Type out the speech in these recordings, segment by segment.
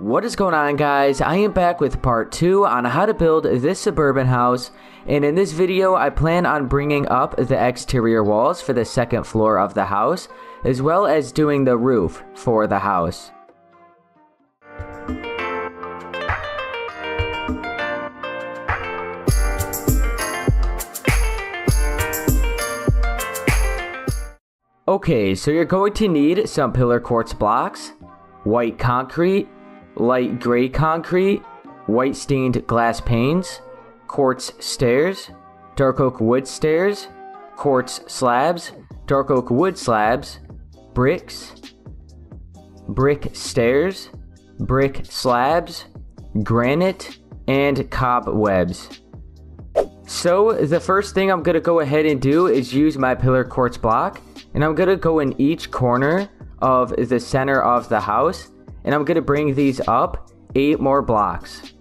What is going on, guys? I am back with part 2 on how to build this suburban house, and in this video I plan on bringing up the exterior walls for the second floor of the house, as well as doing the roof for the house. Okay, so you're going to need some pillar quartz blocks, white concrete, light gray concrete, white stained glass panes, quartz stairs, dark oak wood stairs, quartz slabs, dark oak wood slabs, bricks, brick stairs, brick slabs, granite, and cobwebs. So the first thing I'm going to go ahead and do is use my pillar quartz block, and I'm going to go in each corner of the center of the house, and I'm going to bring these up 8 more blocks.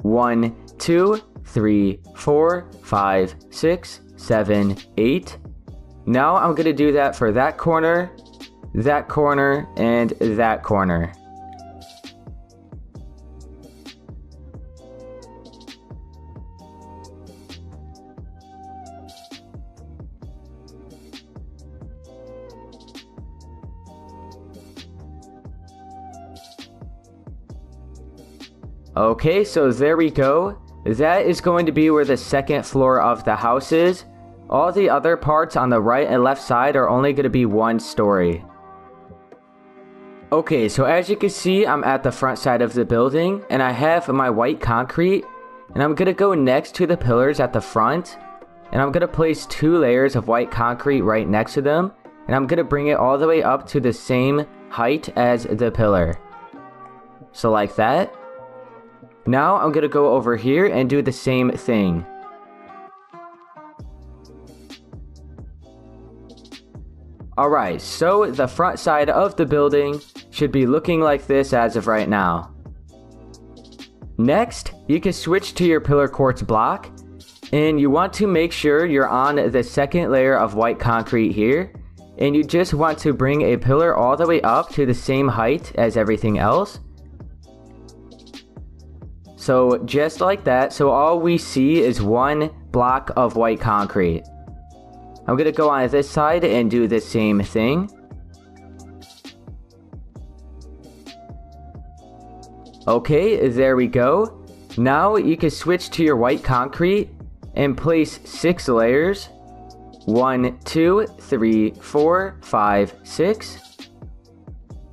1, 2, 3, 4, 5, 6, 7, 8. Now I'm going to do that for that corner, and that corner. Okay, so there we go. That is going to be where the second floor of the house is. All the other parts on the right and left side are only going to be 1 story. Okay, so as you can see, I'm at the front side of the building, and I have my white concrete, and I'm going to go next to the pillars at the front, and I'm going to place 2 layers of white concrete right next to them, and I'm going to bring it all the way up to the same height as the pillar. So like that. Now I'm going to go over here and do the same thing. Alright, so the front side of the building should be looking like this as of right now. Next, you can switch to your pillar quartz block, and you want to make sure you're on the second layer of white concrete here, and you just want to bring a pillar all the way up to the same height as everything else. So just like that, so all we see is 1 block of white concrete. I'm going to go on this side and do the same thing. Okay, there we go. Now you can switch to your white concrete and place 6 layers. 1, 2, 3, 4, 5, 6.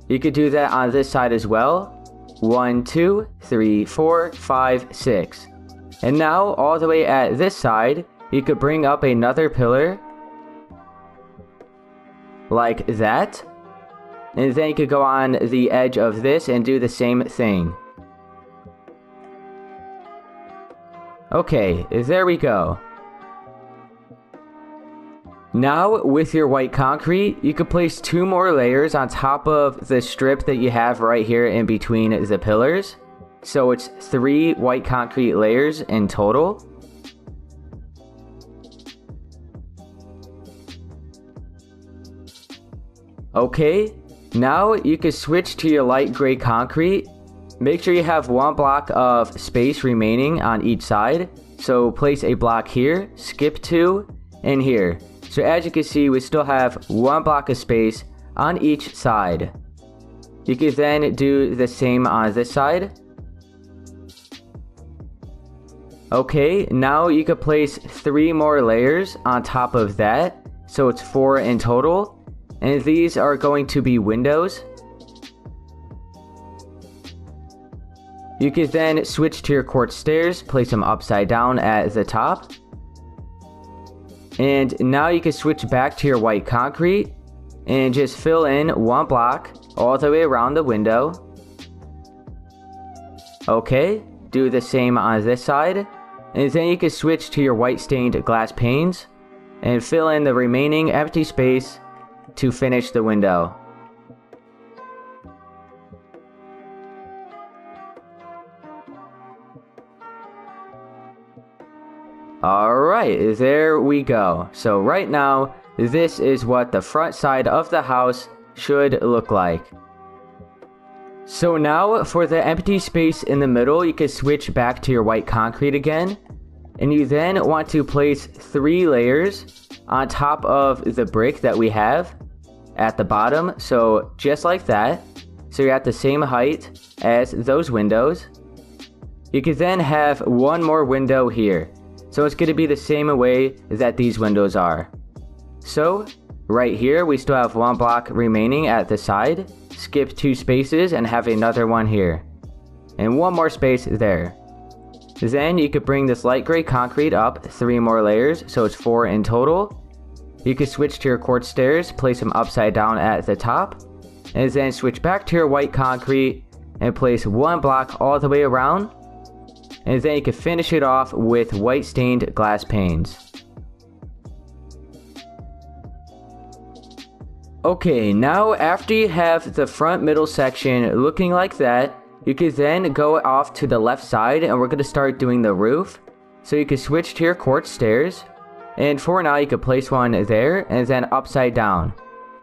You could do that on this side as well. 1, 2, 3, 4, 5, 6. And now all the way at this side, you could bring up another pillar like that, and then you could go on the edge of this and do the same thing. Okay, there we go. Now, with your white concrete, you could place 2 more layers on top of the strip that you have right here in between the pillars. So it's 3 white concrete layers in total. Okay, now you can switch to your light gray concrete. Make sure you have 1 block of space remaining on each side. So place a block here, skip 2, and here. So as you can see, we still have 1 block of space on each side. You can then do the same on this side. Okay, now you can place 3 more layers on top of that. So it's 4 in total. And these are going to be windows. You can then switch to your quartz stairs, place them upside down at the top. And now you can switch back to your white concrete and just fill in 1 block all the way around the window. Okay, do the same on this side. And then you can switch to your white stained glass panes and fill in the remaining empty space to finish the window. Alright, there we go. So right now, this is what the front side of the house should look like. So now for the empty space in the middle, you can switch back to your white concrete again. And you then want to place 3 layers on top of the brick that we have at the bottom. So just like that. So you're at the same height as those windows. You can then have one more window here. So it's going to be the same way that these windows are. So right here, we still have 1 block remaining at the side. Skip 2 spaces and have another one here. And 1 more space there. Then you could bring this light gray concrete up 3 more layers, so it's 4 in total. You could switch to your quartz stairs, place them upside down at the top. And then switch back to your white concrete and place 1 block all the way around. And then you can finish it off with white stained glass panes. Okay, now after you have the front middle section looking like that, you can then go off to the left side and we're going to start doing the roof. So you can switch to your quartz stairs. And for now you could place one there and then upside down.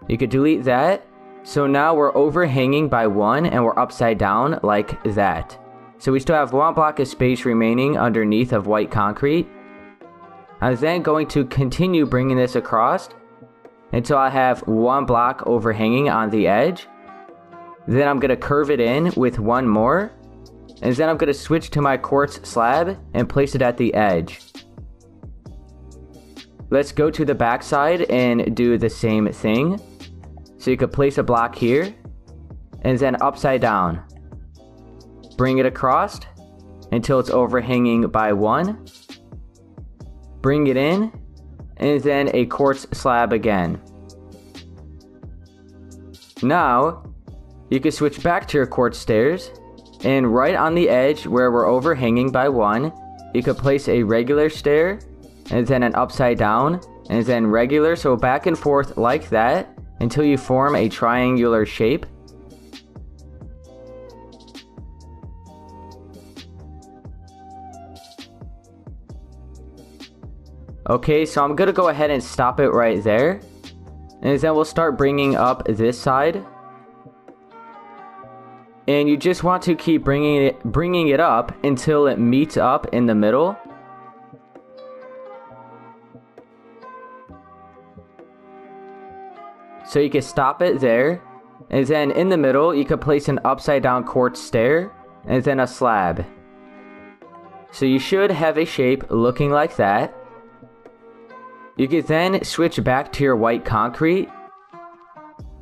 You could delete that. So now we're overhanging by 1 and we're upside down like that. So we still have 1 block of space remaining underneath of white concrete. I'm then going to continue bringing this across until I have 1 block overhanging on the edge. Then I'm going to curve it in with 1 more. And then I'm going to switch to my quartz slab and place it at the edge. Let's go to the back side and do the same thing. So you could place a block here and then upside down. Bring it across until it's overhanging by 1. Bring it in and then a quartz slab again. Now you can switch back to your quartz stairs and right on the edge where we're overhanging by 1, you could place a regular stair and then an upside down and then regular, so back and forth like that until you form a triangular shape. Okay, so I'm gonna go ahead and stop it right there. And then we'll start bringing up this side. And you just want to keep bringing it up until it meets up in the middle. So you can stop it there. And then in the middle, you could place an upside down quartz stair and then a slab. So you should have a shape looking like that. You could then switch back to your white concrete.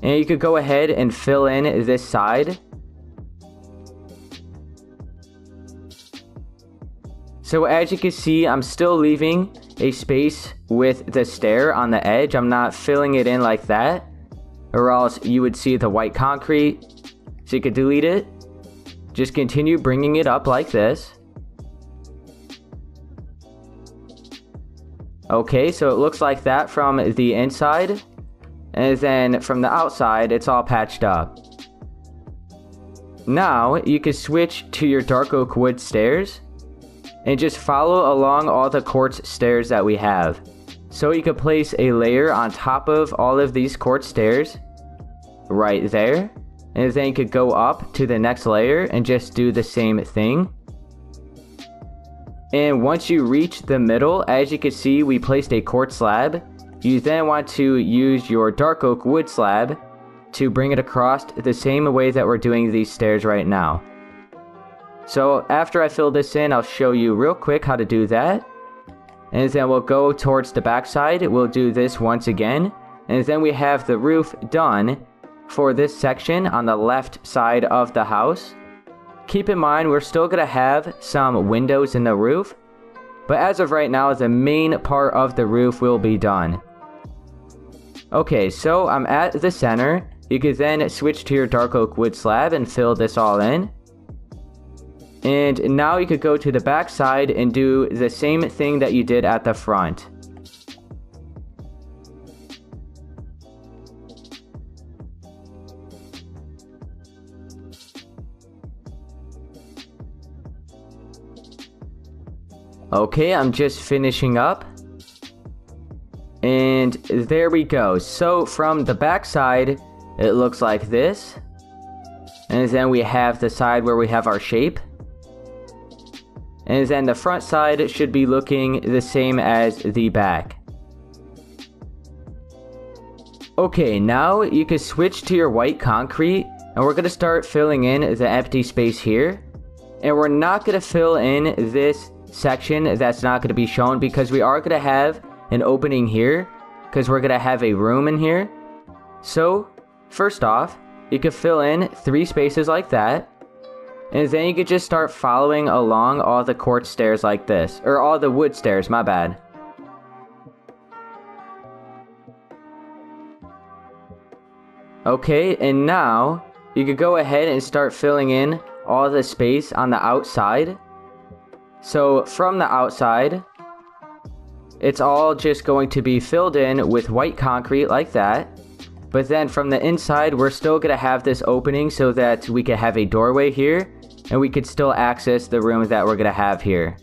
And you could go ahead and fill in this side. So as you can see, I'm still leaving a space with the stair on the edge. I'm not filling it in like that, or else you would see the white concrete. So you could delete it. Just continue bringing it up like this. Okay, so it looks like that from the inside. And then from the outside, it's all patched up. Now, you can switch to your dark oak wood stairs. And just follow along all the quartz stairs that we have. So you could place a layer on top of all of these quartz stairs. Right there. And then you could go up to the next layer and just do the same thing. And once you reach the middle, as you can see, we placed a quartz slab. You then want to use your dark oak wood slab to bring it across the same way that we're doing these stairs right now. So after I fill this in, I'll show you real quick how to do that. And then we'll go towards the back side. We'll do this once again. And then we have the roof done for this section on the left side of the house. Keep in mind, we're still going to have some windows in the roof. But as of right now, the main part of the roof will be done. Okay, so I'm at the center. You can then switch to your dark oak wood slab and fill this all in. And now you could go to the back side and do the same thing that you did at the front. Okay, I'm just finishing up. And there we go. So from the back side, it looks like this. And then we have the side where we have our shape. And then the front side should be looking the same as the back. Okay, now you can switch to your white concrete, and we're going to start filling in the empty space here. And we're not going to fill in this section that's not going to be shown, because we are going to have an opening here, because we're going to have a room in here. So, first off, you can fill in 3 spaces like that. And then you could just start following along all the quartz stairs like this. Or all the wood stairs, my bad. Okay, and now you could go ahead and start filling in all the space on the outside. So from the outside, it's all just going to be filled in with white concrete like that. But then from the inside, we're still going to have this opening so that we can have a doorway here. And we could still access the room that we're going to have here.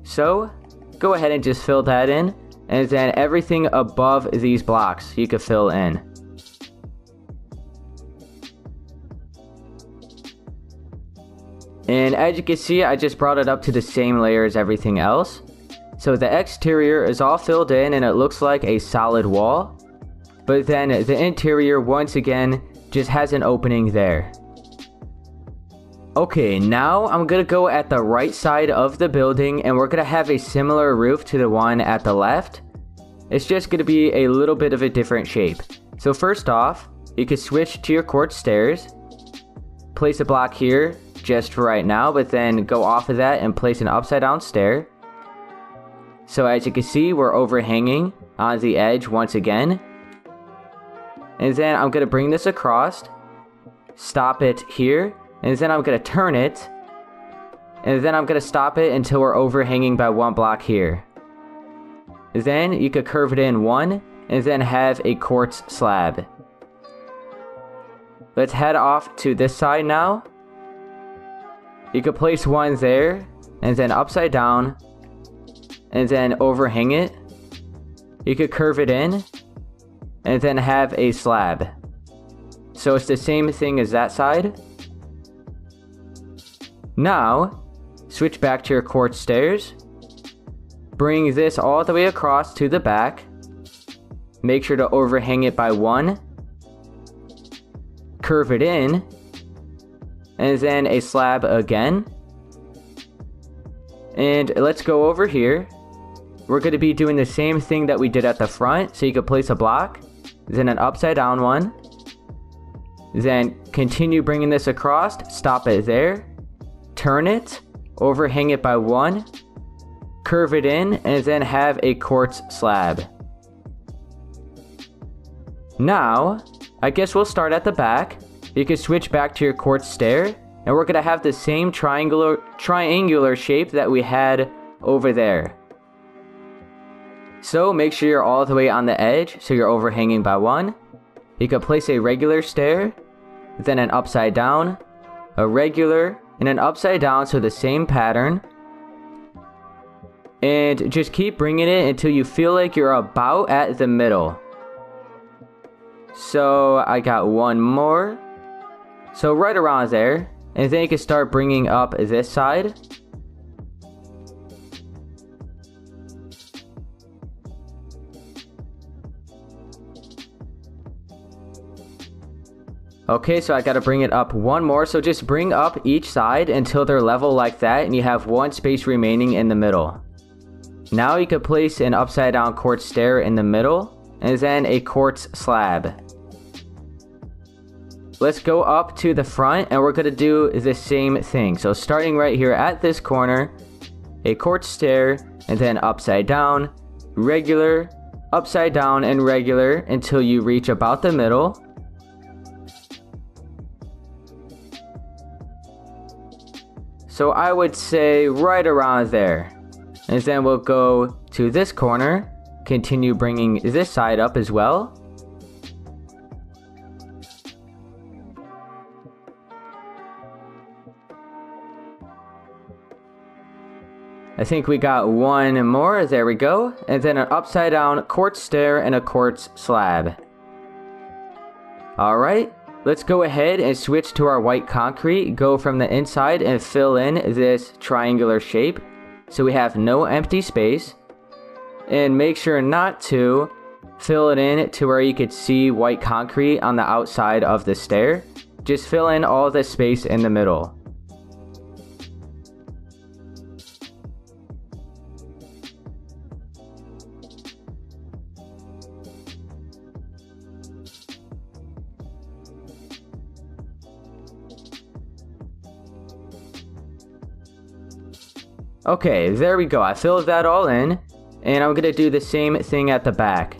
So, go ahead and just fill that in. And then everything above these blocks, you could fill in. And as you can see, I just brought it up to the same layer as everything else. So the exterior is all filled in and it looks like a solid wall. But then the interior, once again, just has an opening there. Okay, now I'm going to go at the right side of the building, and we're going to have a similar roof to the one at the left. It's just going to be a little bit of a different shape. So first off, you can switch to your quartz stairs. Place a block here just for right now, but then go off of that and place an upside down stair. So as you can see, we're overhanging on the edge once again. And then I'm going to bring this across, stop it here, and then I'm going to turn it, and then I'm going to stop it until we're overhanging by 1 block here. Then you could curve it in 1, and then have a quartz slab. Let's head off to this side now. You could place 1 there, and then upside down, and then overhang it. You could curve it in, and then have a slab. So it's the same thing as that side. Now, switch back to your quartz stairs. Bring this all the way across to the back. Make sure to overhang it by 1. Curve it in. And then a slab again. And let's go over here. We're going to be doing the same thing that we did at the front. So you could place a block, then an upside down one. Then continue bringing this across, stop it there. Turn it, overhang it by 1, curve it in, and then have a quartz slab. Now, I guess we'll start at the back. You can switch back to your quartz stair, and we're going to have the same triangular shape that we had over there. So make sure you're all the way on the edge, so you're overhanging by 1. You can place a regular stair, then an upside down, a regular, and an upside down, so the same pattern. And just keep bringing it until you feel like you're about at the middle. So I got 1 more. So right around there. And then you can start bringing up this side. Okay, so I gotta bring it up 1 more, so just bring up each side until they're level like that, and you have 1 space remaining in the middle. Now you can place an upside down quartz stair in the middle, and then a quartz slab. Let's go up to the front, and we're gonna do the same thing. So starting right here at this corner, a quartz stair, and then upside down, regular, upside down, and regular until you reach about the middle. So I would say right around there. And then we'll go to this corner, continue bringing this side up as well. I think we got 1 more, there we go. And then an upside down quartz stair and a quartz slab. Alright, let's go ahead and switch to our white concrete, go from the inside and fill in this triangular shape so we have no empty space. And make sure not to fill it in to where you could see white concrete on the outside of the stair. Just fill in all the space in the middle. Okay, there we go. I filled that all in, and I'm gonna do the same thing at the back.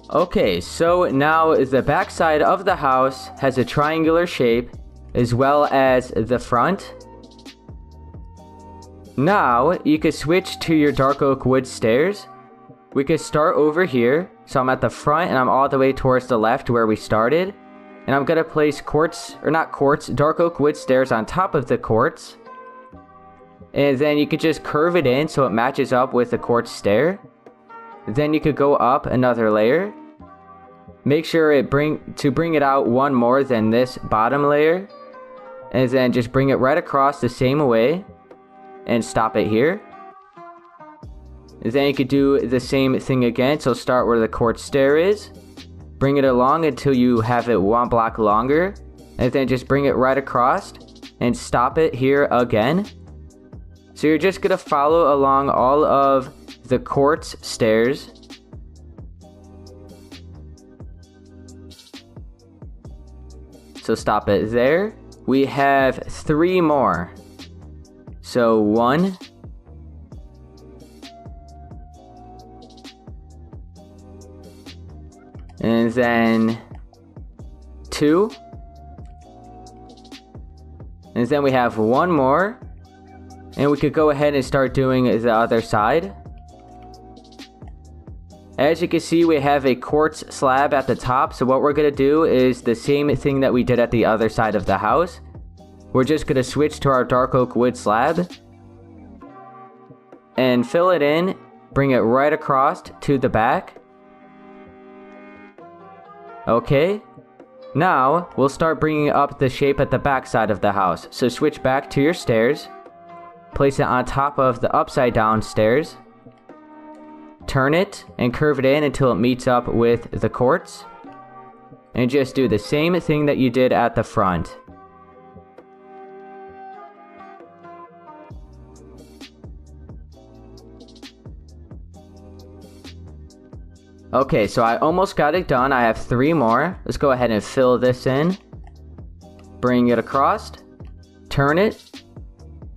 Okay, so now the back side of the house has a triangular shape as well as the front. Now you can switch to your dark oak wood stairs. We could start over here. So I'm at the front and I'm all the way towards the left where we started. And I'm gonna place dark oak wood stairs on top of the quartz. And then you could just curve it in so it matches up with the quartz stair. Then you could go up another layer. Make sure to bring it out one more than this bottom layer. And then just bring it right across the same way. And stop it here. Then you could do the same thing again. So start where the quartz stair is. Bring it along until you have it one block longer. And then just bring it right across. And stop it here again. So you're just going to follow along all of the quartz stairs. So stop it there. We have 3 more. So 1. And then 2. And then we have 1 more. And we could go ahead and start doing the other side. As you can see, we have a quartz slab at the top. So what we're going to do is the same thing that we did at the other side of the house. We're just going to switch to our dark oak wood slab. And fill it in. Bring it right across to the back. Okay. Now, we'll start bringing up the shape at the back side of the house. So switch back to your stairs. Place it on top of the upside down stairs. Turn it and curve it in until it meets up with the quartz. And just do the same thing that you did at the front. Okay, so I almost got it done. I have 3 more. Let's go ahead and fill this in. Bring it across. Turn it.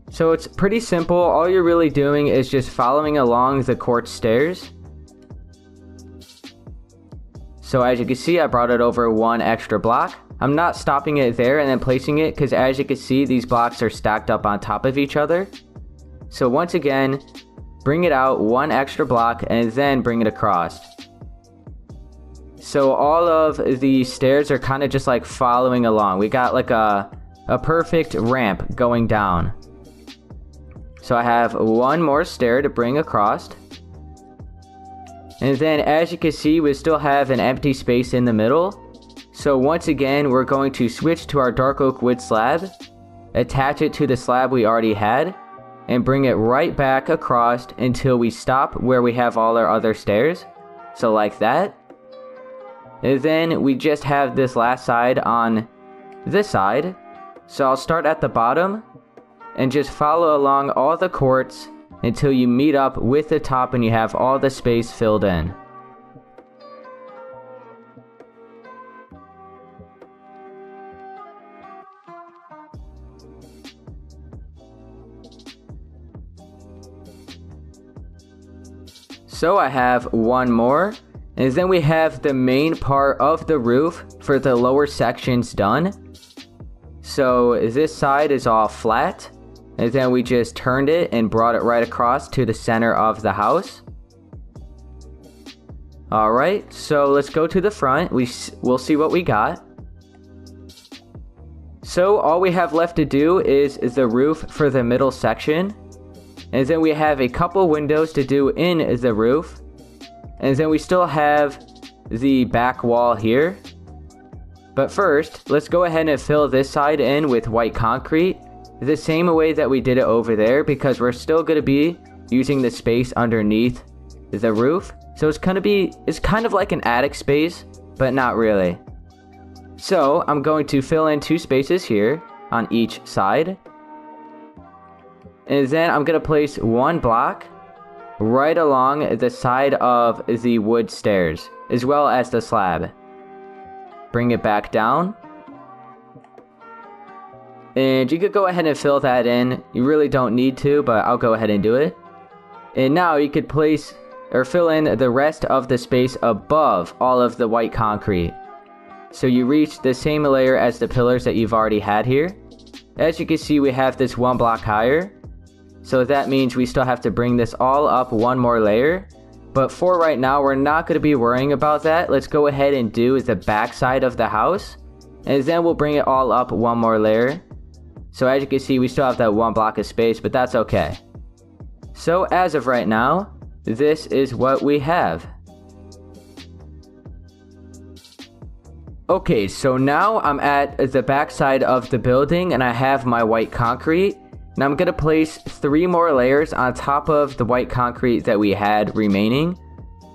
So it's pretty simple. All you're really doing is just following along the quartz stairs. So as you can see, I brought it over 1 extra block. I'm not stopping it there and then placing it because as you can see, these blocks are stacked up on top of each other. So once again, bring it out 1 extra block and then bring it across. So all of the stairs are kind of just like following along. We got like a perfect ramp going down. So I have 1 more stair to bring across. And then as you can see, we still have an empty space in the middle. So once again, we're going to switch to our dark oak wood slab. Attach it to the slab we already had. And bring it right back across until we stop where we have all our other stairs. So like that. And then we just have this last side on this side. So I'll start at the bottom. And just follow along all the quartz until you meet up with the top and you have all the space filled in. So I have 1 more. And then we have the main part of the roof for the lower sections done. So this side is all flat. And then we just turned it and brought it right across to the center of the house. Alright, so let's go to the front. We'll see what we got. So all we have left to do is the roof for the middle section. And then we have a couple windows to do in the roof. And then we still have the back wall here. But first, let's go ahead and fill this side in with white concrete, the same way that we did it over there, because we're still going to be using the space underneath the roof. So it's kind of like an attic space, but not really. So I'm going to fill in 2 spaces here on each side. And then I'm going to place 1 block right along the side of the wood stairs, as well as the slab. Bring it back down. And you could go ahead and fill that in. You really don't need to, but I'll go ahead and do it. And now you could place or fill in the rest of the space above all of the white concrete. So you reach the same layer as the pillars that you've already had here. As you can see, we have this 1 block higher. So that means we still have to bring this all up 1 more layer. But for right now, we're not going to be worrying about that. Let's go ahead and do the back side of the house. And then we'll bring it all up 1 more layer. So as you can see, we still have that 1 block of space, but that's okay. So as of right now, this is what we have. Okay, so now I'm at the back side of the building and I have my white concrete. Now I'm going to place 3 more layers on top of the white concrete that we had remaining.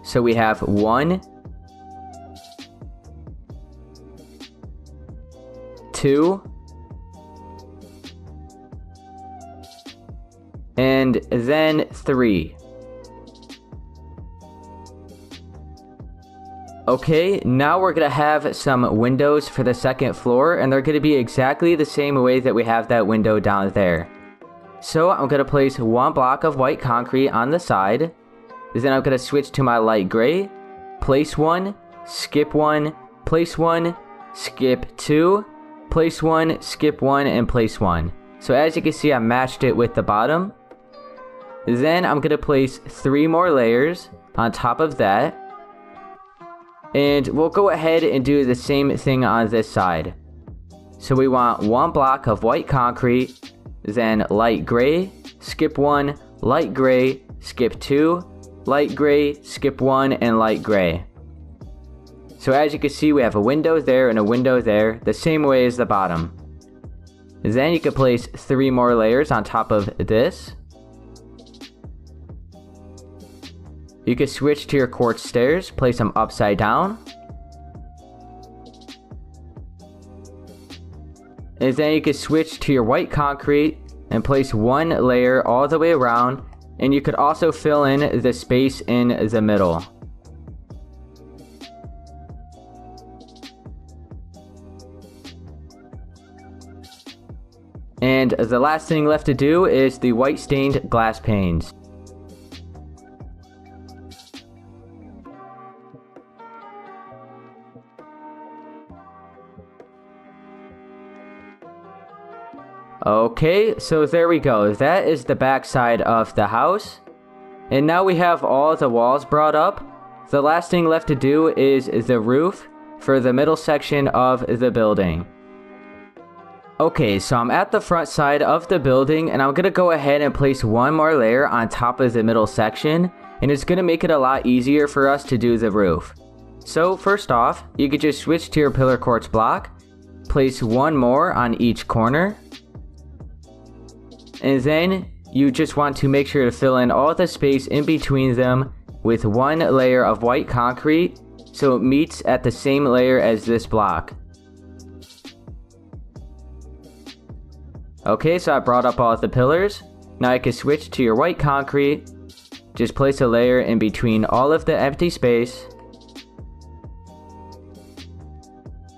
So we have 1, 2, and then 3. Okay, now we're going to have some windows for the second floor, and they're going to be exactly the same way that we have that window down there. So I'm going to place 1 block of white concrete on the side. Then I'm going to switch to my light gray, place 1, skip 1, place 1, skip 2, place 1, skip 1, and place 1. So as you can see, I matched it with the bottom. Then I'm going to place 3 more layers on top of that. And we'll go ahead and do the same thing on this side. So we want 1 block of white concrete, then light gray, skip 1, light gray, skip 2, light gray, skip 1, and light gray. So as you can see, we have a window there and a window there, the same way as the bottom. Then you can place 3 more layers on top of this. You can switch to your quartz stairs, place them upside down. And then you can switch to your white concrete and place 1 layer all the way around. And you could also fill in the space in the middle. And the last thing left to do is the white stained glass panes. Okay, so there we go. That is the back side of the house. And now we have all the walls brought up. The last thing left to do is the roof for the middle section of the building. Okay, so I'm at the front side of the building and I'm going to go ahead and place 1 more layer on top of the middle section. And it's going to make it a lot easier for us to do the roof. So first off, you could just switch to your pillar quartz block. Place 1 more on each corner. And then you just want to make sure to fill in all the space in between them with 1 layer of white concrete so it meets at the same layer as this block. Okay, so I brought up all the pillars. Now I can switch to your white concrete. Just place a layer in between all of the empty space.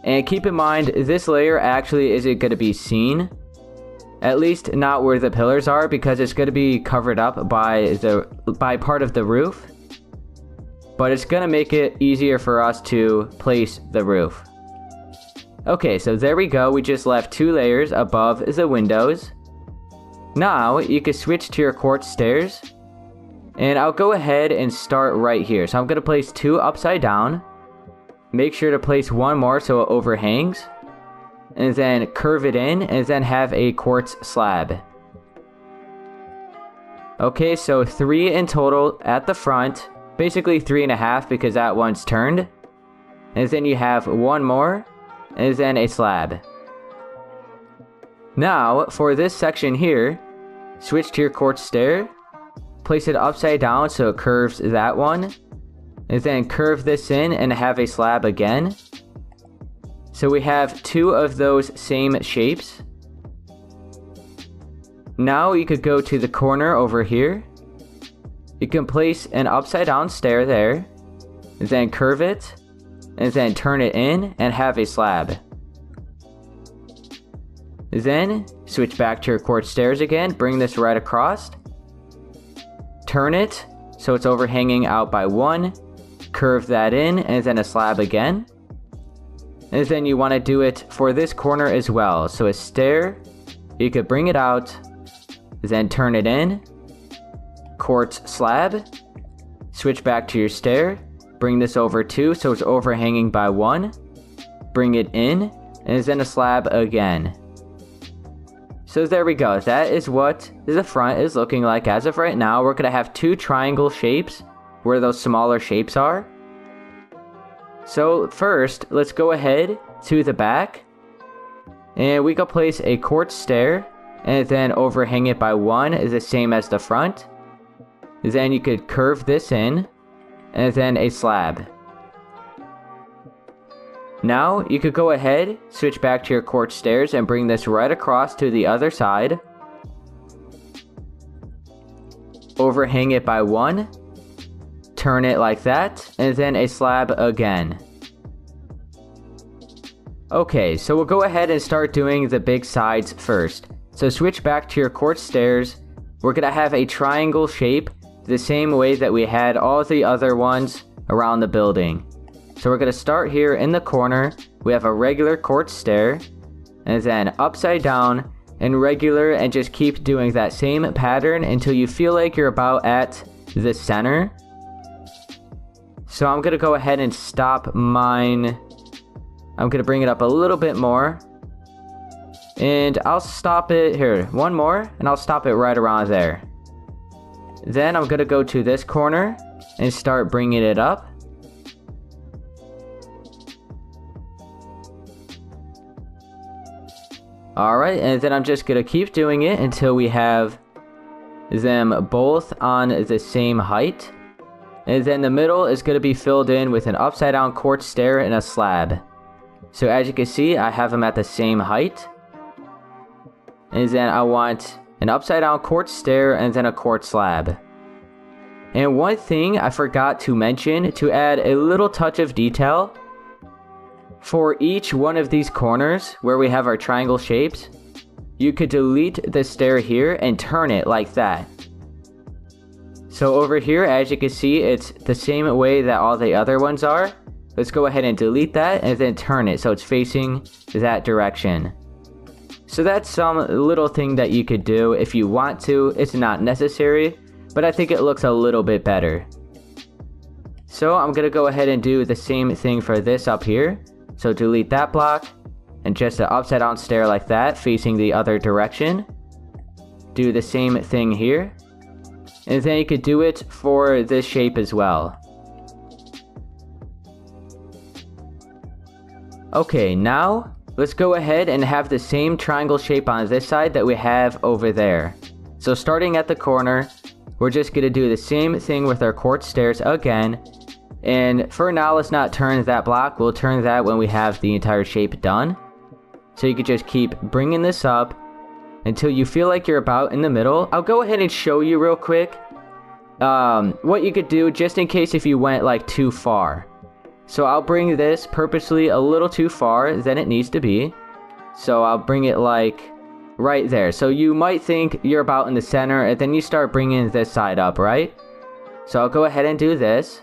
And keep in mind, this layer actually isn't going to be seen. At least not where the pillars are, because it's going to be covered up by part of the roof. But it's going to make it easier for us to place the roof. Okay, so there we go. We just left 2 layers above the windows. Now you can switch to your quartz stairs. And I'll go ahead and start right here. So I'm going to place 2 upside down. Make sure to place 1 more so it overhangs. And then curve it in and then have a quartz slab. Okay, so 3 in total at the front. Basically 3.5 because that one's turned. And then you have 1 more and then a slab. Now, for this section here, switch to your quartz stair. Place it upside down so it curves that one. And then curve this in and have a slab again. So we have 2 of those same shapes. Now you could go to the corner over here. You can place an upside down stair there. Then curve it. And then turn it in and have a slab. Then switch back to your quartz stairs again. Bring this right across. Turn it so it's overhanging out by 1. Curve that in and then a slab again. And then you want to do it for this corner as well. So a stair, you could bring it out, then turn it in, quartz slab, switch back to your stair, bring this over 2 so it's overhanging by 1, bring it in, and then a slab again. So there we go. That is what the front is looking like as of right now. We're going to have 2 triangle shapes where those smaller shapes are. So first, let's go ahead to the back. And we can place a quartz stair and then overhang it by 1 is the same as the front. Then you could curve this in and then a slab. Now, you could go ahead, switch back to your quartz stairs and bring this right across to the other side. Overhang it by 1. Turn it like that, and then a slab again. Okay, so we'll go ahead and start doing the big sides first. So switch back to your quartz stairs. We're going to have a triangle shape, the same way that we had all the other ones around the building. So we're going to start here in the corner. We have a regular quartz stair, and then upside down, and regular, and just keep doing that same pattern until you feel like you're about at the center. So I'm going to go ahead and stop mine. I'm going to bring it up a little bit more. And I'll stop it here. 1 more, and I'll stop it right around there. Then I'm going to go to this corner and start bringing it up. Alright, and then I'm just going to keep doing it until we have them both on the same height. And then the middle is going to be filled in with an upside down quartz stair and a slab. So as you can see, I have them at the same height. And then I want an upside down quartz stair and then a quartz slab. And one thing I forgot to mention, to add a little touch of detail, for each one of these corners where we have our triangle shapes, you could delete the stair here and turn it like that. So over here, as you can see, it's the same way that all the other ones are. Let's go ahead and delete that and then turn it so it's facing that direction. So that's some little thing that you could do if you want to. It's not necessary, but I think it looks a little bit better. So I'm going to go ahead and do the same thing for this up here. So delete that block, and just an upside down stair like that, facing the other direction. Do the same thing here. And then you could do it for this shape as well. Okay, now let's go ahead and have the same triangle shape on this side that we have over there. So starting at the corner, we're just going to do the same thing with our quartz stairs again. And for now, let's not turn that block. We'll turn that when we have the entire shape done. So you could just keep bringing this up until you feel like you're about in the middle. I'll go ahead and show you real quick what you could do just in case if you went like too far. So I'll bring this purposely a little too far than it needs to be. So I'll bring it like right there. So you might think you're about in the center, and then you start bringing this side up, right? So I'll go ahead and do this.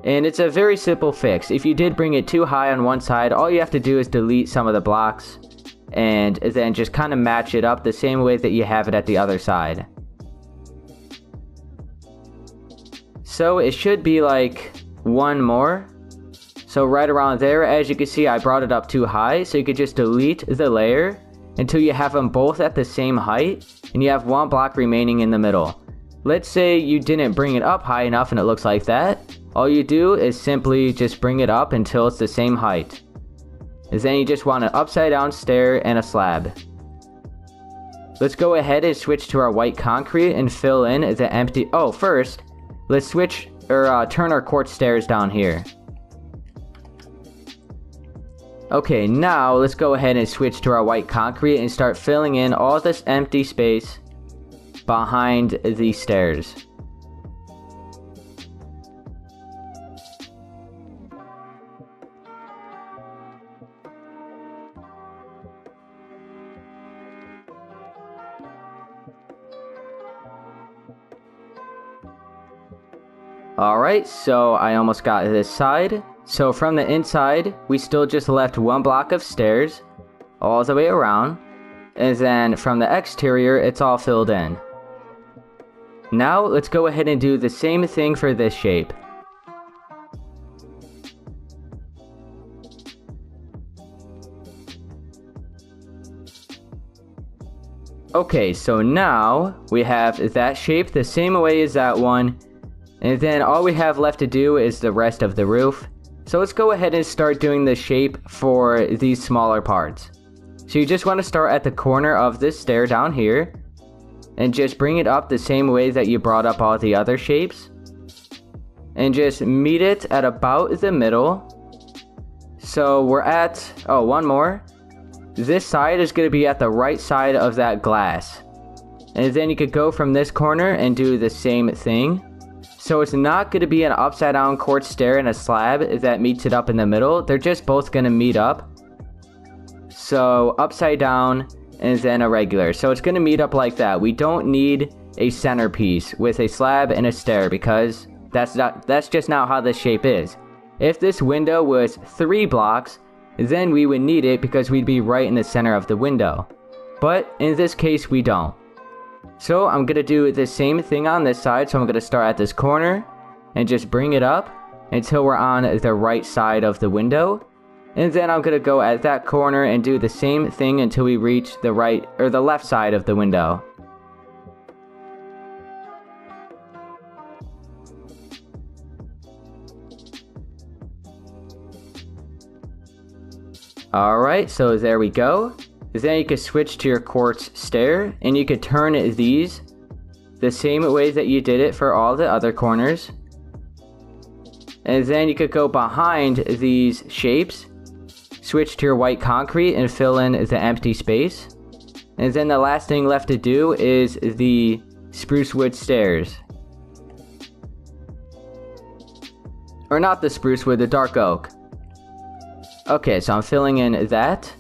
And it's a very simple fix. If you did bring it too high on one side, all you have to do is delete some of the blocks and then just kind of match it up the same way that you have it at the other side. So it should be like one more. So right around there, as you can see, I brought it up too high. So you could just delete the layer until you have them both at the same height and you have one block remaining in the middle. Let's say you didn't bring it up high enough and it looks like that. All you do is simply just bring it up until it's the same height. And then you just want an upside down stair and a slab. Let's go ahead and switch to our white concrete and fill in the empty... Oh, first, let's switch or turn our quartz stairs down here. Okay, now let's go ahead and switch to our white concrete and start filling in all this empty space behind the stairs. Alright, so I almost got this side. So from the inside, we still just left one block of stairs all the way around. And then from the exterior, it's all filled in. Now, let's go ahead and do the same thing for this shape. Okay, so now we have that shape the same way as that one. And then all we have left to do is the rest of the roof. So let's go ahead and start doing the shape for these smaller parts. So you just want to start at the corner of this stair down here. And just bring it up the same way that you brought up all the other shapes. And just meet it at about the middle. So we're at... Oh, one more. This side is going to be at the right side of that glass. And then you could go from this corner and do the same thing. So it's not going to be an upside down quartz stair and a slab that meets it up in the middle. They're just both going to meet up. So upside down and then a regular. So it's going to meet up like that. We don't need a centerpiece with a slab and a stair because that's just not how this shape is. If this window was 3 blocks, then we would need it because we'd be right in the center of the window. But in this case, we don't. So I'm going to do the same thing on this side. So I'm going to start at this corner and just bring it up until we're on the right side of the window. And then I'm going to go at that corner and do the same thing until we reach the right or the left side of the window. Alright, so there we go. Then you could switch to your quartz stair, and you could turn these the same way that you did it for all the other corners. And then you could go behind these shapes, switch to your white concrete and fill in the empty space. And then the last thing left to do is the spruce wood stairs. Or not the spruce wood, the dark oak. Okay, so I'm filling in that.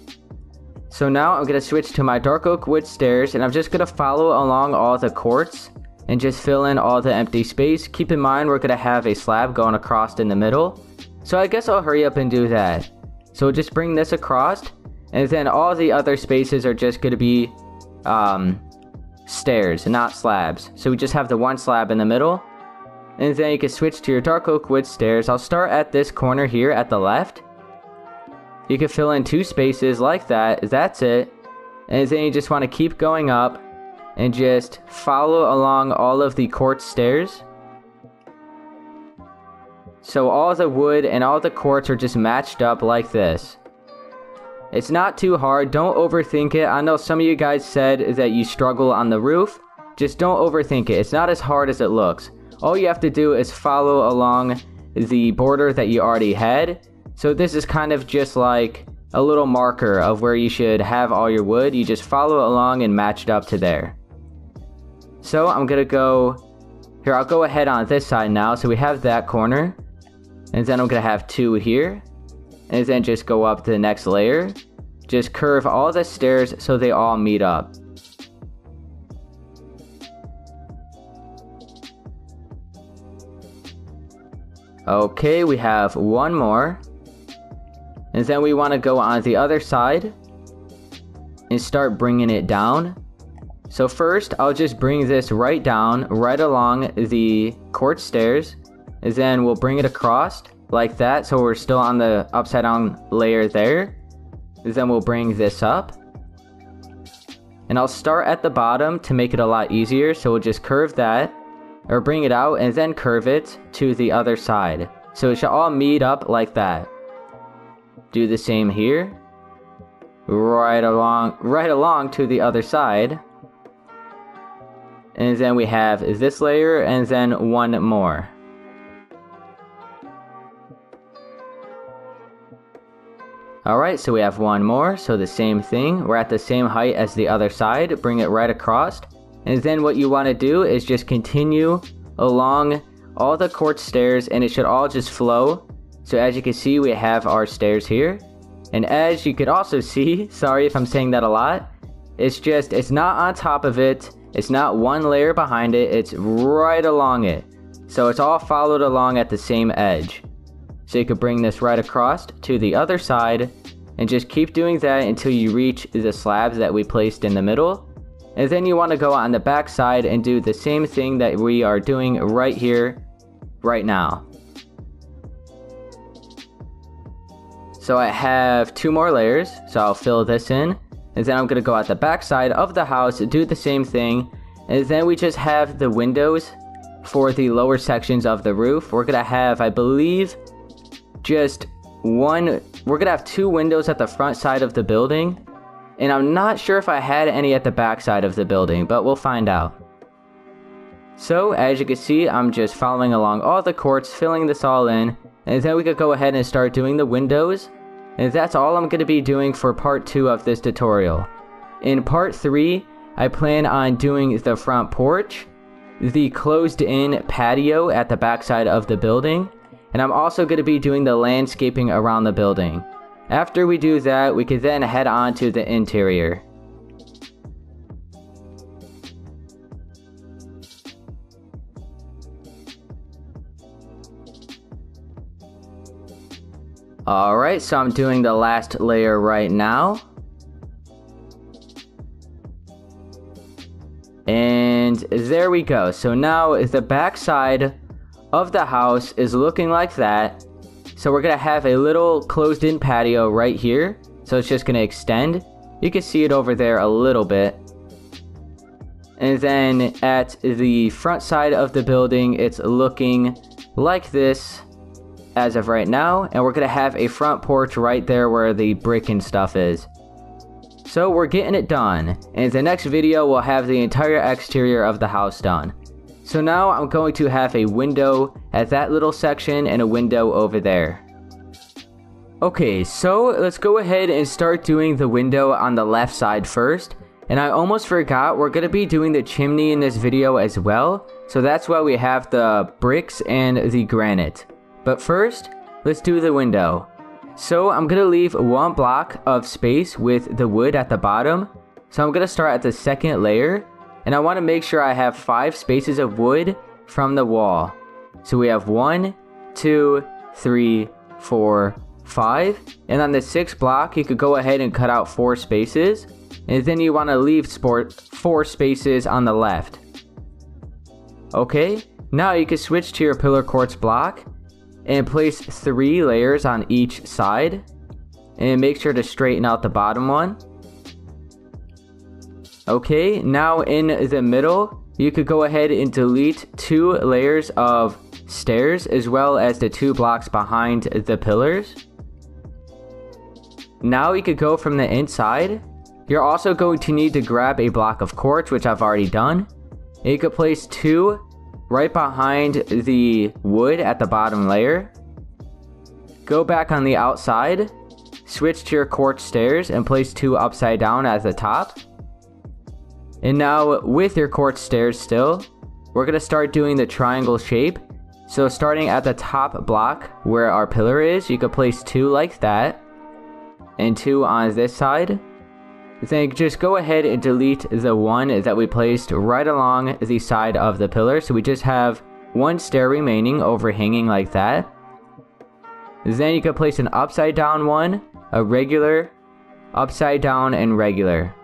So now I'm going to switch to my dark oak wood stairs, and I'm just going to follow along all the quartz and just fill in all the empty space. Keep in mind we're going to have a slab going across in the middle. So I guess I'll hurry up and do that. So just bring this across, and then all the other spaces are just going to be stairs, not slabs. So we just have the one slab in the middle. And then you can switch to your dark oak wood stairs. I'll start at this corner here at the left. You can fill in 2 spaces like that. That's it. And then you just want to keep going up and just follow along all of the quartz stairs. So all the wood and all the quartz are just matched up like this. It's not too hard. Don't overthink it. I know some of you guys said that you struggle on the roof. Just don't overthink it. It's not as hard as it looks. All you have to do is follow along the border that you already had. So this is kind of just like a little marker of where you should have all your wood. You just follow along and match it up to there. So I'm going to go... Here, I'll go ahead on this side now. So we have that corner. And then I'm going to have 2 here. And then just go up to the next layer. Just curve all the stairs so they all meet up. Okay, we have one more. And then we want to go on the other side and start bringing it down. So first, I'll just bring this right down, right along the quartz stairs. And then we'll bring it across like that, so we're still on the upside down layer there. And then we'll bring this up. And I'll start at the bottom to make it a lot easier, so we'll just curve that, or bring it out and then curve it to the other side. So it should all meet up like that. Do the same here. Right along to the other side. And then we have this layer and then one more. Alright, so we have one more, so the same thing. We're at the same height as the other side, bring it right across. And then what you want to do is just continue along all the quartz stairs, and it should all just flow. So as you can see, we have our stairs here. And as you could also see, sorry if I'm saying that a lot, it's not on top of it, it's not one layer behind it, it's right along it. So it's all followed along at the same edge. So you could bring this right across to the other side and just keep doing that until you reach the slabs that we placed in the middle. And then you want to go on the back side and do the same thing that we are doing right here, right now. So I have 2 more layers, so I'll fill this in. And then I'm going to go at the back side of the house, do the same thing. And then we just have the windows for the lower sections of the roof. We're going to have, I believe, we're gonna have 2 windows at the front side of the building, and I'm not sure if I had any at the back side of the building, but we'll find out. So as you can see, I'm just following along all the quartz, filling this all in, and then we could go ahead and start doing the windows. And that's all I'm gonna be doing for part 2 of this tutorial. In part 3, I plan on doing the front porch, the closed in patio at the back side of the building, and I'm also going to be doing the landscaping around the building. After we do that, we can then head on to the interior. Alright, so I'm doing the last layer right now. And there we go. So now the back side of the house is looking like that. So we're gonna have a little closed in patio right here, so it's just gonna extend. You can see it over there a little bit. And then at the front side of the building, it's looking like this as of right now, and we're gonna have a front porch right there where the brick and stuff is. So we're getting it done. In the next video, we'll have the entire exterior of the house done. So now I'm going to have a window at that little section and a window over there. Okay, so let's go ahead and start doing the window on the left side first. And I almost forgot, we're going to be doing the chimney in this video as well. So that's why we have the bricks and the granite. But first, let's do the window. So I'm going to leave 1 block of space with the wood at the bottom. So I'm going to start at the second layer. And I want to make sure I have 5 spaces of wood from the wall. So we have 1, 2, 3, 4, 5. And on the 6th block, you could go ahead and cut out 4 spaces. And then you want to leave 4 spaces on the left. Okay, now you can switch to your pillar quartz block and place 3 layers on each side. And make sure to straighten out the bottom one. Okay, now in the middle, you could go ahead and delete 2 layers of stairs as well as the 2 blocks behind the pillars. Now you could go from the inside. You're also going to need to grab a block of quartz, which I've already done. And you could place 2 right behind the wood at the bottom layer. Go back on the outside, switch to your quartz stairs and place 2 upside down at the top. And now with your quartz stairs still, we're going to start doing the triangle shape. So starting at the top block where our pillar is, you could place 2 like that. And 2 on this side. Then just go ahead and delete the 1 that we placed right along the side of the pillar. So we just have 1 stair remaining overhanging like that. Then you could place an upside down one, a regular, upside down, and regular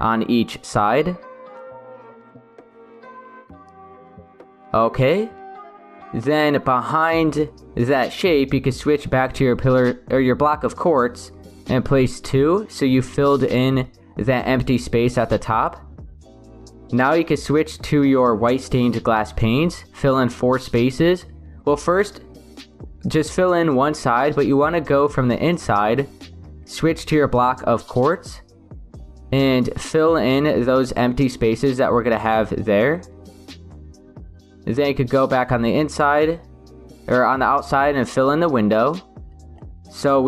on each side. Okay. Then behind that shape, you can switch back to your pillar or your block of quartz and place 2, so you filled in that empty space at the top. Now you can switch to your white stained glass panes, fill in 4 spaces. Well, first, just fill in one side, but you want to go from the inside, switch to your block of quartz, and fill in those empty spaces that we're going to have there. Then you could go back on the inside, or on the outside, and fill in the window. So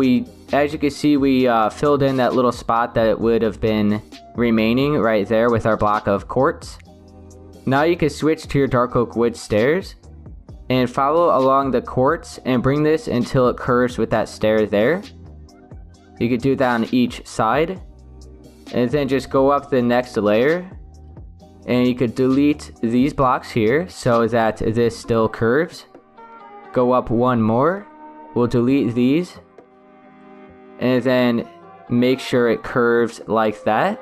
as you can see, we filled in that little spot that would have been remaining right there with our block of quartz. Now you can switch to your dark oak wood stairs and follow along the quartz and bring this until it curves with that stair there. You could do that on each side, and then just go up the next layer, and you could delete these blocks here so that this still curves. Go up one more, we'll delete these, and then make sure it curves like that.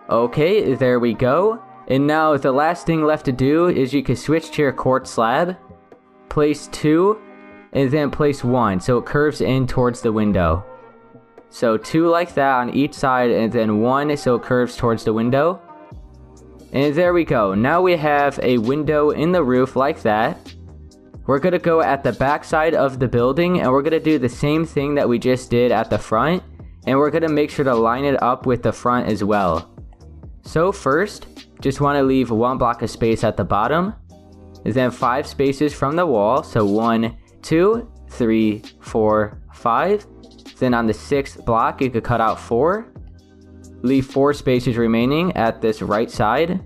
Okay, there we go. And now the last thing left to do is you can switch to your quartz slab, place 2, and then place 1 so it curves in towards the window. So 2 like that on each side, and then 1 so it curves towards the window. And there we go. Now we have a window in the roof like that. We're going to go at the back side of the building, and we're going to do the same thing that we just did at the front, and we're going to make sure to line it up with the front as well. So first, just want to leave 1 block of space at the bottom, then 5 spaces from the wall, so 1, 2, 3, 4, 5. Then on the 6th block, you could cut out 4. Leave 4 spaces remaining at this right side.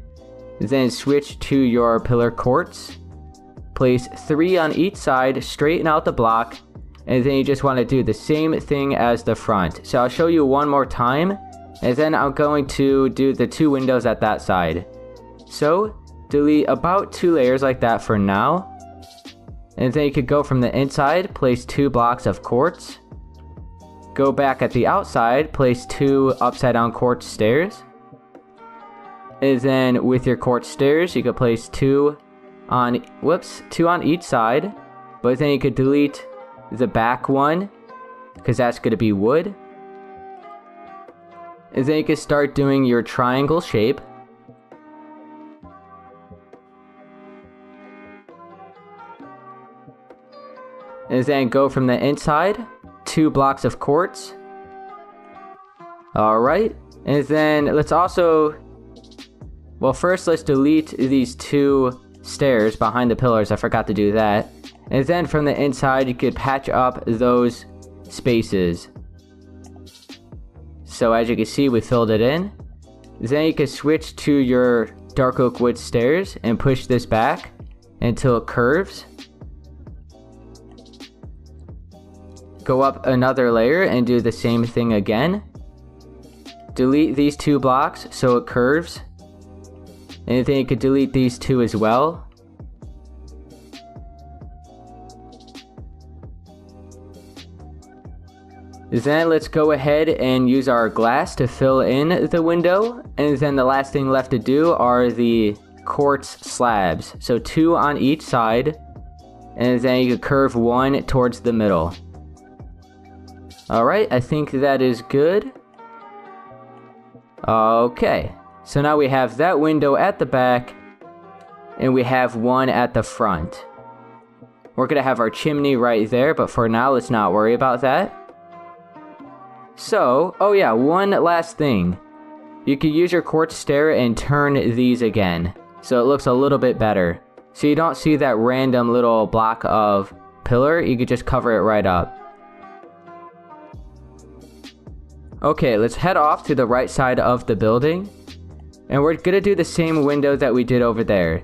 Then switch to your pillar quartz. Place 3 on each side, straighten out the block, and then you just want to do the same thing as the front. So I'll show you one more time, and then I'm going to do the 2 windows at that side. So delete about 2 layers like that for now. And then you could go from the inside, place 2 blocks of quartz. Go back at the outside, place 2 upside down quartz stairs. And then with your quartz stairs, you could place 2 on each side. But then you could delete the back one, because that's going to be wood. And then you can start doing your triangle shape. And then go from the inside, 2 blocks of quartz. Alright, and then let's also, well, first let's delete these 2 stairs behind the pillars. I forgot to do that. And then from the inside, you could patch up those spaces. So as you can see, we filled it in. Then you can switch to your dark oak wood stairs and push this back until it curves. Go up another layer and do the same thing again. Delete these 2 blocks so it curves. And then you could delete these 2 as well. Then let's go ahead and use our glass to fill in the window. And then the last thing left to do are the quartz slabs. So 2 on each side. And then you could curve 1 towards the middle. Alright, I think that is good. Okay, so now we have that window at the back, and we have 1 at the front. We're going to have our chimney right there, but for now, let's not worry about that. So, oh yeah, one last thing. You can use your quartz stair and turn these again, so it looks a little bit better. So you don't see that random little block of pillar, you could just cover it right up. Okay, let's head off to the right side of the building, and we're gonna do the same window that we did over there.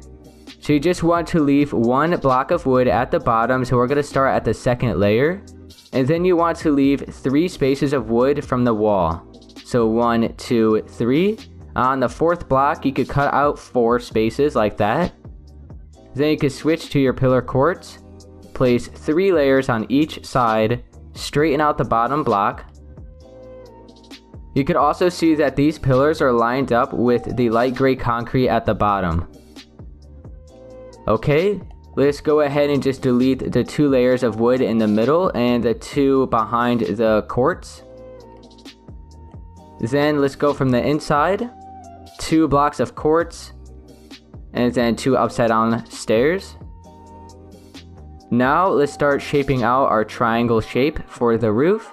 So you just want to leave 1 block of wood at the bottom, so we're gonna start at the 2nd layer, and then you want to leave 3 spaces of wood from the wall. So 1, 2, 3. On the 4th block, you could cut out 4 spaces like that. Then you could switch to your pillar quartz, place 3 layers on each side, straighten out the bottom block. You could also see that these pillars are lined up with the light gray concrete at the bottom. Okay, let's go ahead and just delete the 2 layers of wood in the middle and the 2 behind the quartz. Then let's go from the inside, 2 blocks of quartz, and then 2 upside down stairs. Now let's start shaping out our triangle shape for the roof.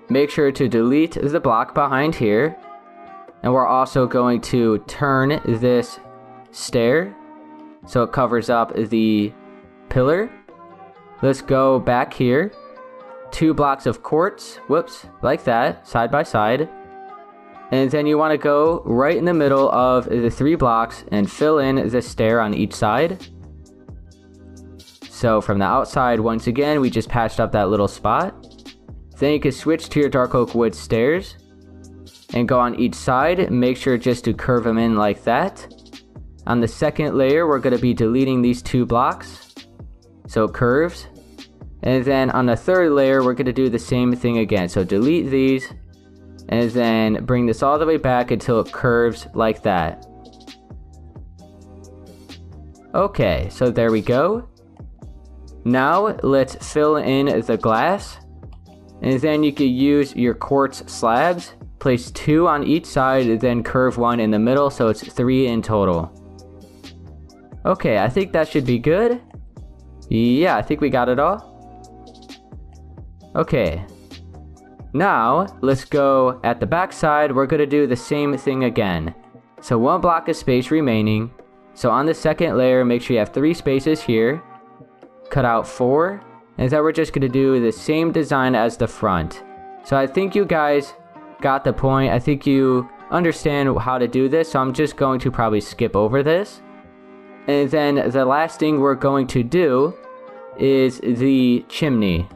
Make sure to delete the block behind here. And we're also going to turn this stair so it covers up the pillar. Let's go back here. 2 blocks of quartz, whoops, like that, side by side. And then you want to go right in the middle of the 3 blocks and fill in the stair on each side. So from the outside, once again, we just patched up that little spot. Then you can switch to your dark oak wood stairs and go on each side. Make sure just to curve them in like that. On the second layer, we're going to be deleting these 2 blocks, so it curves. And then on the third layer, we're going to do the same thing again. So delete these, and then bring this all the way back until it curves like that. Okay, so there we go. Now let's fill in the glass. And then you can use your quartz slabs. Place 2 on each side, then curve 1 in the middle, so it's 3 in total. Okay, I think that should be good. Yeah, I think we got it all. Okay. Now, let's go at the back side. We're going to do the same thing again. So 1 block of space remaining. So on the second layer, make sure you have 3 spaces here. Cut out 4. And then we're just going to do the same design as the front. So I think you guys got the point. I think you understand how to do this. So I'm just going to probably skip over this. And then the last thing we're going to do is the chimney.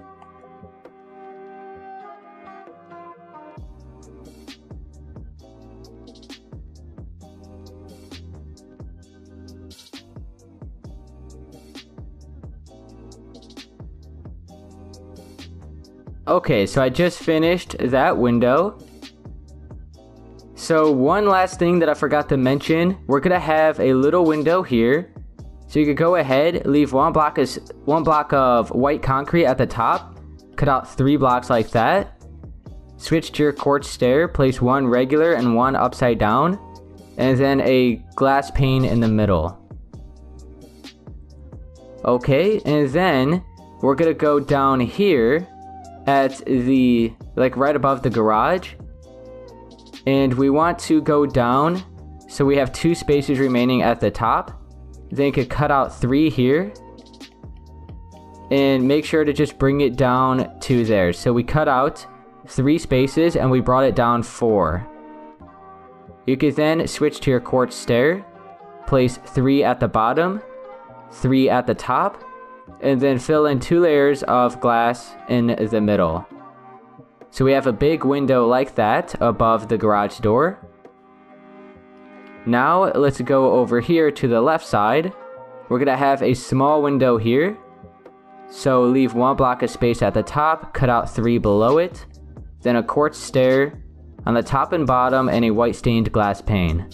Okay, so I just finished that window. So one last thing that I forgot to mention, we're gonna have a little window here. So you could go ahead, leave one block of white concrete at the top, cut out 3 blocks like that. Switch to your quartz stair, place 1 regular and 1 upside down, and then a glass pane in the middle. Okay, and then we're gonna go down here at the, like right above the garage, and we want to go down, so we have 2 spaces remaining at the top. Then you could cut out 3 here, and make sure to just bring it down to there. So we cut out 3 spaces and we brought it down 4. You could then switch to your quartz stair, place 3 at the bottom, 3 at the top, and then fill in 2 layers of glass in the middle. So we have a big window like that above the garage door. Now let's go over here to the left side. We're gonna have a small window here. So leave 1 block of space at the top, cut out 3 below it, then a quartz stair on the top and bottom, and a white stained glass pane.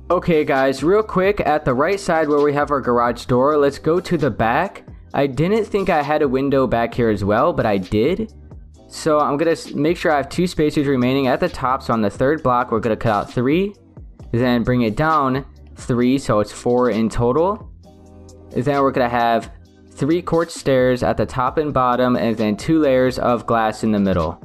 Okay guys, real quick, at the right side where we have our garage door, let's go to the back. I didn't think I had a window back here as well, but I did. So I'm going to make sure I have 2 spaces remaining at the top. So on the 3rd block, we're going to cut out 3. Then bring it down 3, so it's 4 in total. Then we're going to have 3 quartz stairs at the top and bottom, and then 2 layers of glass in the middle.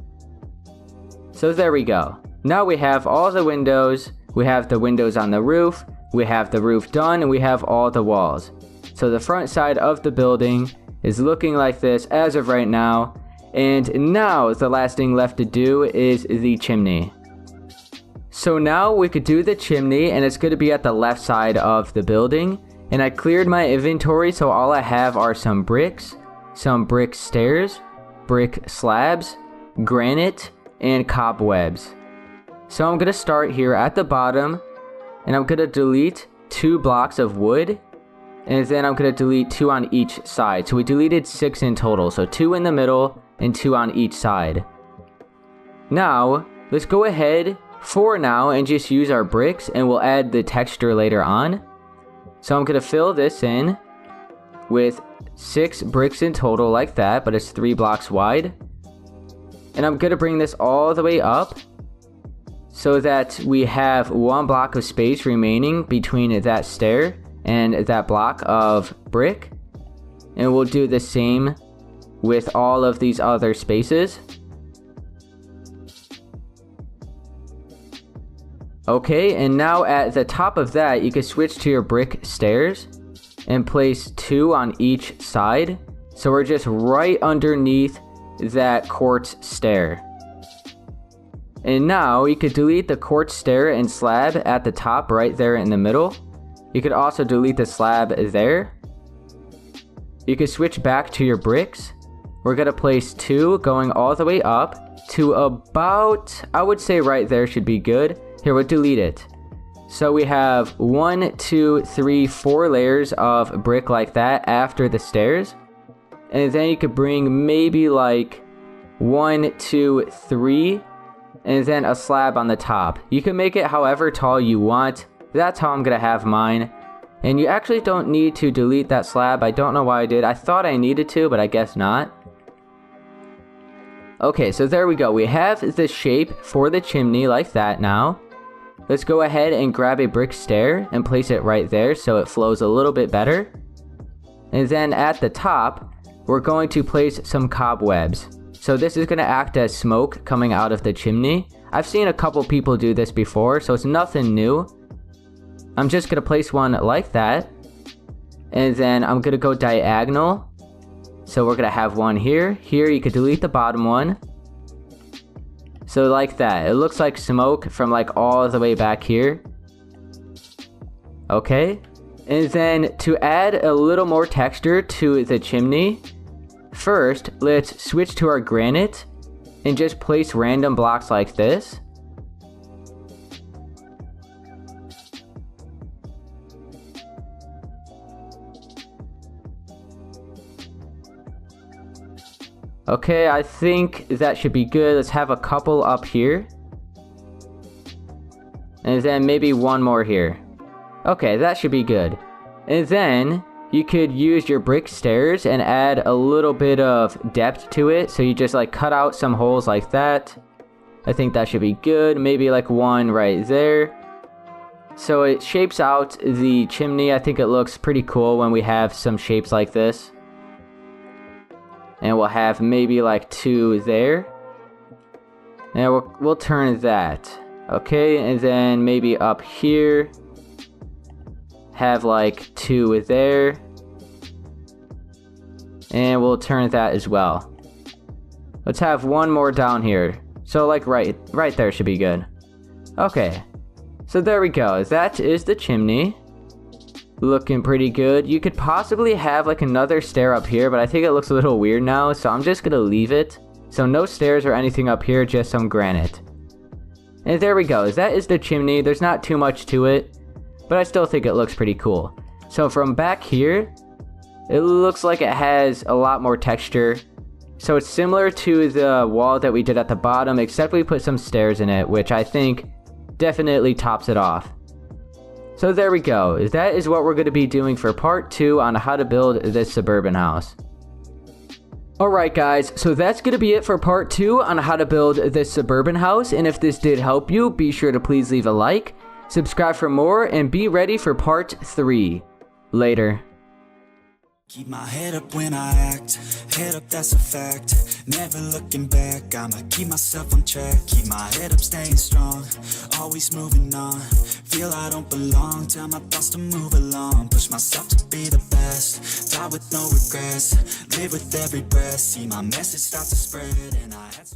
So there we go. Now we have all the windows. We have the windows on the roof. We have the roof done, and we have all the walls. So the front side of the building is looking like this as of right now. And now the last thing left to do is the chimney. So now we could do the chimney, and it's going to be at the left side of the building. And I cleared my inventory, so all I have are some bricks, some brick stairs, brick slabs, granite, and cobwebs. So I'm going to start here at the bottom, and I'm going to delete 2 blocks of wood, and then I'm going to delete 2 on each side. So we deleted 6 in total, so 2 in the middle and 2 on each side. Now, let's go ahead for now and just use our bricks, and we'll add the texture later on. So I'm going to fill this in with 6 bricks in total like that, but it's 3 blocks wide. And I'm going to bring this all the way up so that we have 1 block of space remaining between that stair and that block of brick. And we'll do the same with all of these other spaces. Okay, and now at the top of that, you can switch to your brick stairs and place 2 on each side. So we're just right underneath that quartz stair. And now you could delete the quartz stair and slab at the top right there in the middle. You could also delete the slab there. You could switch back to your bricks. We're going to place 2 going all the way up to about, I would say right there should be good. Here, we'll delete it. So we have 1, 2, 3, 4 layers of brick like that after the stairs. And then you could bring maybe like 1, 2, 3, and then a slab on the top. You can make it however tall you want. That's how I'm going to have mine. And you actually don't need to delete that slab. I don't know why I did. I thought I needed to, but I guess not. Okay, so there we go. We have the shape for the chimney like that now. Let's go ahead and grab a brick stair and place it right there so it flows a little bit better. And then at the top, we're going to place some cobwebs. So this is going to act as smoke coming out of the chimney. I've seen a couple people do this before, so it's nothing new. I'm just going to place one like that. And then I'm going to go diagonal. So we're going to have one here. Here you could delete the bottom one. So like that. It looks like smoke from like all the way back here. Okay. And then to add a little more texture to the chimney, first let's switch to our granite and just place random blocks like this. Okay, I think that should be good. Let's have a couple up here. And then maybe one more here. Okay, that should be good. And then you could use your brick stairs and add a little bit of depth to it. So you just like cut out some holes like that. I think that should be good. Maybe like one right there. So it shapes out the chimney. I think it looks pretty cool when we have some shapes like this. And we'll have maybe like 2 there. And we'll turn that. Okay, and then maybe up here. Have like 2 there. And we'll turn that as well. Let's have one more down here. So like right there should be good. Okay. So there we go. That is the chimney. Looking pretty good. You could possibly have like another stair up here, but I think it looks a little weird now, so I'm just gonna leave it. So no stairs or anything up here, just some granite. And there we go. That is the chimney. There's not too much to it, but I still think it looks pretty cool. So from back here, it looks like it has a lot more texture. So it's similar to the wall that we did at the bottom, except we put some stairs in it, which I think definitely tops it off. So there we go. That is what we're going to be doing for part 2 on how to build this suburban house. Alright guys, so that's going to be it for part 2 on how to build this suburban house. And if this did help you, be sure to please leave a like, subscribe for more, and be ready for part 3. Later. Keep my head up when I act, head up that's a fact, never looking back, I'ma keep myself on track, keep my head up staying strong, always moving on, feel I don't belong, tell my thoughts to move along, push myself to be the best, die with no regrets, live with every breath, see my message start to spread, and I had